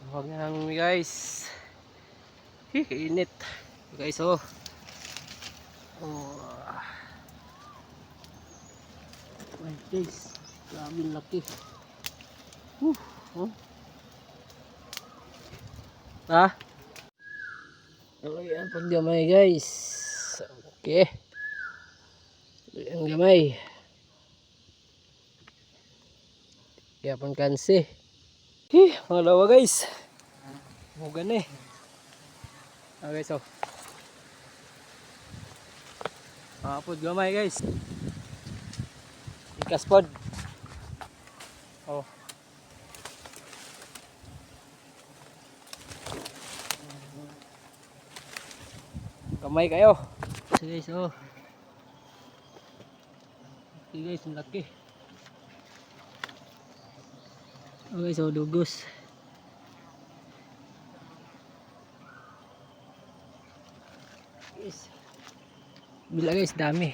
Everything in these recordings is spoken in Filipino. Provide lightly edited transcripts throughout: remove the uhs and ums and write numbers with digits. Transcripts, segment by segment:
Huwag na lang guys. Init. Guys oh. Oh. My guys. Grabe laki. Oh. Ha? Ayan pag gamay guys. Okay. Ayan gamay. Kaya pang kansi. Mga lawa guys. Mugan eh. Okay so. Kapod gamay guys. Ikas pod. Oh. Kamay kayo. So guys oh. Okay guys, ang laki. Okay so dugos. Guys. Bila guys, dami.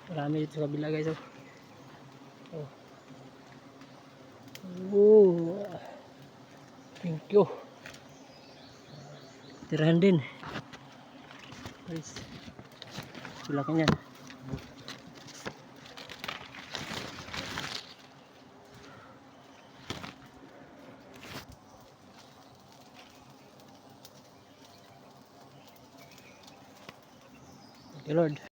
Marami dito sa bila guys oh. Oh. Oh. Thank you. Tirahan din. Guys. Laki niyan. Thank you Lord.